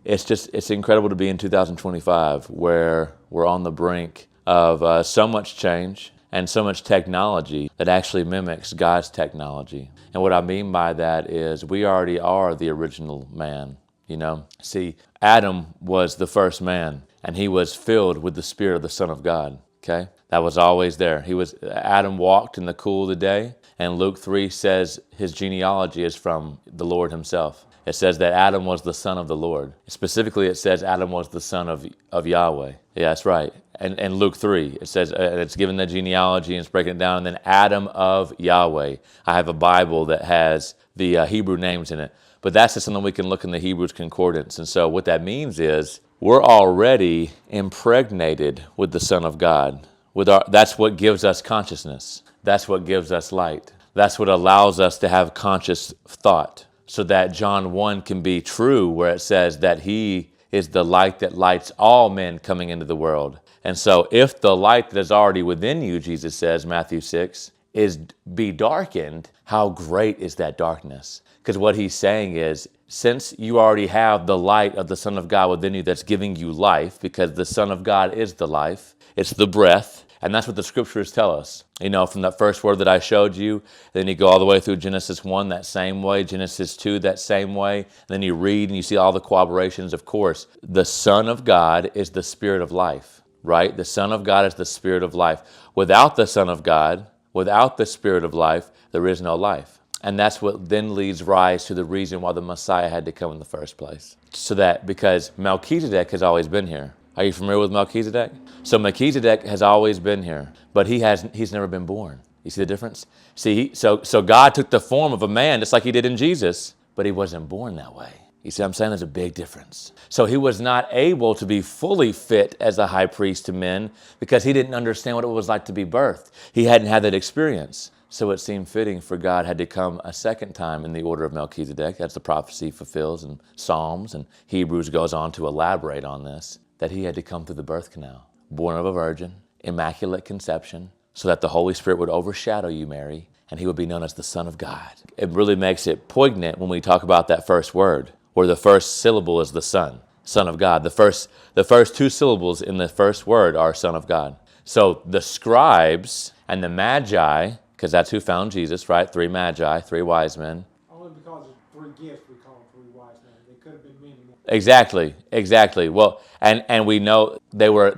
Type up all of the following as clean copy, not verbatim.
it's incredible to be in 2025 where we're on the brink of so much change and so much technology that actually mimics God's technology. And what I mean by that is we already are the original man, you know? See, Adam was the first man, and he was filled with the Spirit of the Son of God, okay? That was always there. Adam walked in the cool of the day, and Luke 3 says his genealogy is from the Lord himself. It says that Adam was the son of the Lord. Specifically, it says Adam was the son of Yahweh. Yeah, that's right. And Luke 3, it says, it's given the genealogy and it's breaking it down, and then Adam of Yahweh. I have a Bible that has the Hebrew names in it. But that's just something we can look in the Hebrew concordance. And so what that means is we're already impregnated with the Son of God. That's what gives us consciousness. That's what gives us light. That's what allows us to have conscious thought, so that John 1 can be true, where it says that he is the light that lights all men coming into the world. And so if the light that is already within you, Jesus says, Matthew 6, is be darkened, how great is that darkness? Because what he's saying is, since you already have the light of the Son of God within you that's giving you life, because the Son of God is the life, it's the breath, and that's what the scriptures tell us. You know, from that first word that I showed you, then you go all the way through Genesis 1 that same way, Genesis 2 that same way, and then you read and you see all the corroborations. Of course, the Son of God is the Spirit of life, right? The Son of God is the Spirit of life. Without the Son of God, without the Spirit of life, there is no life. And that's what then leads rise to the reason why the Messiah had to come in the first place. So that, because Melchizedek has always been here. Are you familiar with Melchizedek? So Melchizedek has always been here, but he's never been born. You see the difference? See, so God took the form of a man just like he did in Jesus, but he wasn't born that way. You see what I'm saying? There's a big difference. So he was not able to be fully fit as a high priest to men because he didn't understand what it was like to be birthed. He hadn't had that experience. So it seemed fitting for God had to come a second time in the order of Melchizedek. That's the prophecy fulfills in Psalms, and Hebrews goes on to elaborate on this, that he had to come through the birth canal, born of a virgin, immaculate conception, so that the Holy Spirit would overshadow you, Mary, and he would be known as the Son of God. It really makes it poignant when we talk about that first word, where the first syllable is the Son, Son of God. The first two syllables in the first word are Son of God. So the scribes and the Magi, because that's who found Jesus, right? 3 Magi, 3 wise men. Only because of 3 gifts we call them 3 wise men. They could have been many more. Exactly. Well, and we know they were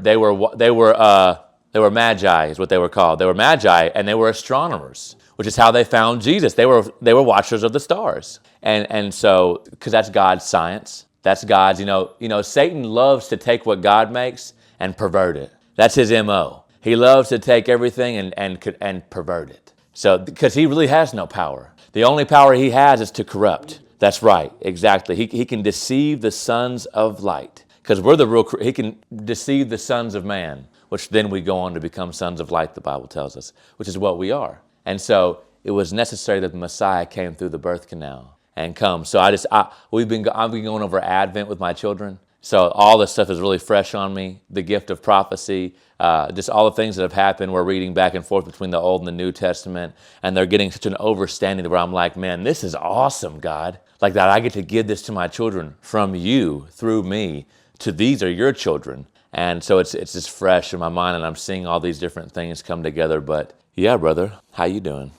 Magi is what they were called. They were Magi, and they were astronomers, which is how they found Jesus. They were watchers of the stars, and so because that's God's science, that's God's. You know, Satan loves to take what God makes and pervert it. That's his MO. He loves to take everything and pervert it. So because he really has no power. The only power he has is to corrupt. That's right, exactly. He can deceive the sons of light, because he can deceive the sons of man, which then we go on to become sons of light, the Bible tells us, which is what we are. And so it was necessary that the Messiah came through the birth canal and come. So I've been going over Advent with my children. So all this stuff is really fresh on me, the gift of prophecy, just all the things that have happened. We're reading back and forth between the Old and the New Testament, and they're getting such an understanding where I'm like, man, this is awesome, God. Like that I get to give this to my children from you, through me, to these are your children. And so it's just fresh in my mind, and I'm seeing all these different things come together. But yeah, brother, how you doing?